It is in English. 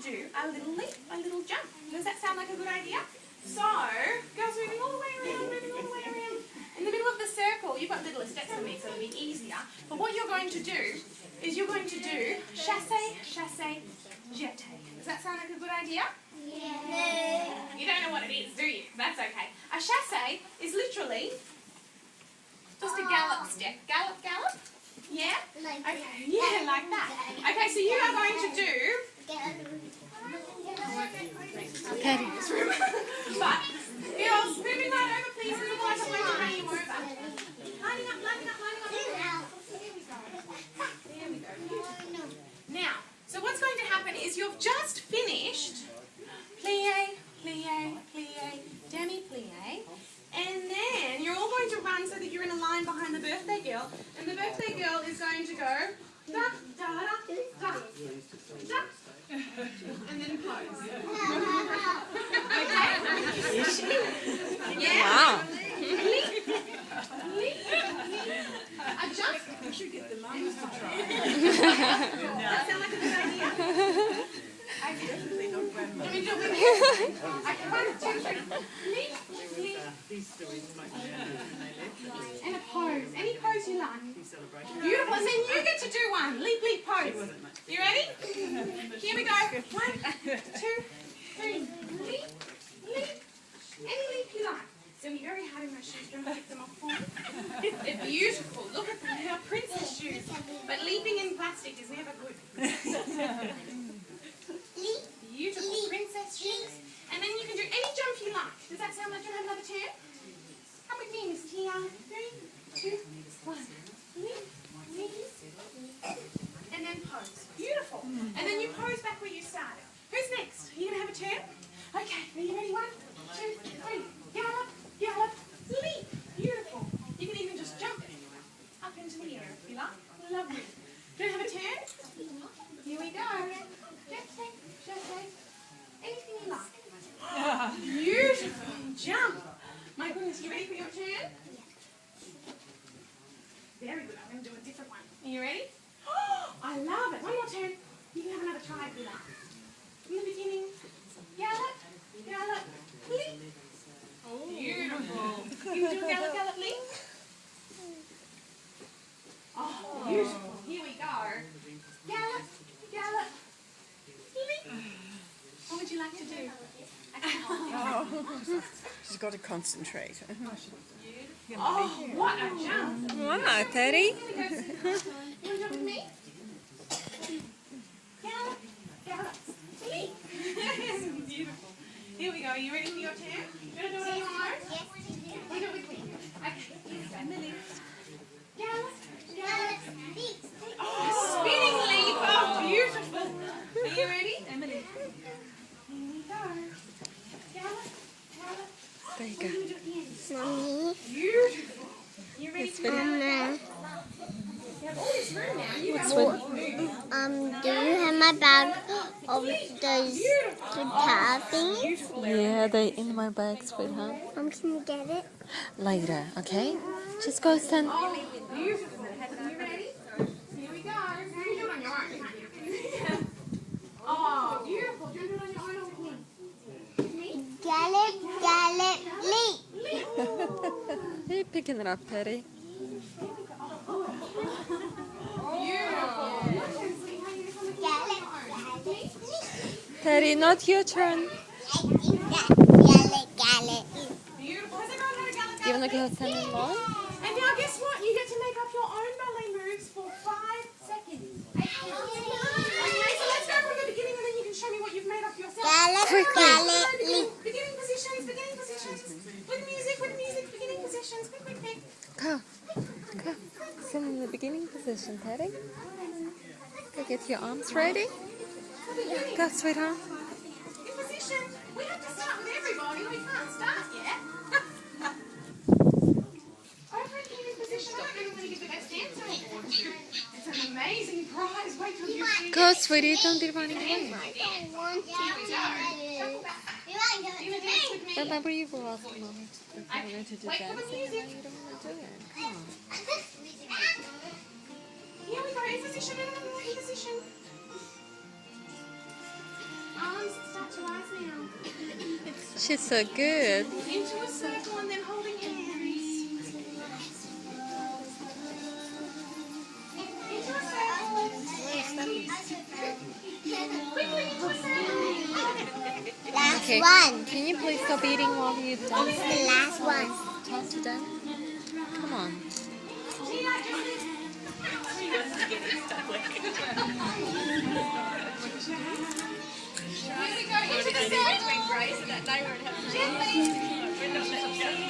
do a little leap, a little jump. Does that sound like a good idea? So, girls moving all the way around, moving all the way around. In the middle of the circle, you've got littler steps than me, so it'll be easier. But what you're going to do is you're going to do chassé, chassé, jeté. Does that sound like a good idea? Yeah. You don't know what it is, do you? That's okay. A chassé is literally just a gallop step. Gallop, gallop. Yeah? Okay. Yeah, like that. Okay, so you are going to do... Okay. But, girls, moving right over, please. Otherwise I'm going to run you over. Lining up, lining up, lining up. There we go. Now, so what's going to happen is you've just finished plie, plie, plie, demi-plie, and then you're all going to run so that you're in a line behind the birthday girl, and the birthday girl is going to go da, da, da, da, da, and then pose. Okay? Is she? Yeah. Wow. Leap, leap, adjust. I should get the mums to try. That sound like a good idea? Definitely not grandma. Let me do it with you. Okay, 1, 2, 3. Leap, leap, and a pose. Any pose you like. Beautiful. And then you get to do one. Leap, leap, pose. You ready? Here we go. 1, 2, 3. Leap, leap. Any leap you like. It's going to be very hard in my shoes. Do you want to pick them off for me? They're beautiful. Look at them. They're princess shoes. But leaping in plastic is never good. Beautiful princess shoes. And then you can do any jump you like. Does that sound like you have another turn? Come with me, Miss Tia. 3, 2, 1. Leap, leap. And then pose. Beautiful. And then you pose back where you started. Who's next? Are you going to have a turn? Okay. Are you ready? 1, 2, 3. Gallop, gallop, leap. Beautiful. You can even just jump up into the air if you like. Lovely. Do you have a turn? Here we go. Jeté, jeté. Anything you like. Beautiful. Jump. My goodness, you ready for your turn? Very good. I'm going to do a different one. Are you ready? Oh, I love it. One more turn. You can have another try if you like. From the beginning. Gallop, gallop, leap. Beautiful. You can do a gallop, gallop, leap. Oh, beautiful. Here we go. Gallop, gallop, leap. What would you like to do? Oh. She's got to concentrate. Oh, what a jump. Wow, Teddy. You want to jump with me? Gallop, gallop, leap. Beautiful. Here we go. Are you ready for your turn? You want to do it on your own? Yes. Or do it with me? Okay. Millie. Gallop, gallop, leap. Oh, spinning leap. Oh, beautiful. Are you ready? Emily. Here we go. Gallop, gallop. There you What do go. we do at the end? Mommy. Beautiful. You ready to go? You have all this room now. You What's go. do you have my bag of those guitar things? Yeah, they're in my bag, sweetheart. Can you get it? Later, okay? Just go stand. Oh, beautiful. You ready? Here we go. You can do it on your own, can't you? Oh, beautiful. Do you do it on your own or with me? With me? Gallop, gallop, leap. You're picking it up, Teddy. Gallop, gallop, leap. Teddy, not your turn. Gallop, gallop. Beautiful. Has everyone had a gallop, You want to gallop? go stand in line? And now guess what? You get to make up your own ballet moves for 5 seconds. Okay, so let's go from the beginning and then you can show me what you've made up yourself. Gallop, gallop, leap. Beginning positions, beginning positions. With music, beginning positions. Quick, quick, quick. Go. Go. Stand in the beginning position, Teddy. Go get your arms ready. Go, sweetheart. In position. We have to start with everybody. We can't start yet. Over in beginning position. I don't know when you get the best dancer award. It's an amazing prize. Wait till you see Go, it. sweetie. Don't be running away. Here we go. Shuffle back. You want to dance with me? Remember you were asking Mommy if we were going to do Wait for the dancing, music. and now you don't want to do it. Come on. Here we go. In position. In position. Shut your eyes now. She's so good. Into a circle and then holding hands. Into a circle. Quickly into a circle. Last Okay. one. Can you please stop eating while you dance? The last one. Time to dance? Come on. Tia, just here we go. Into the circle. Gently.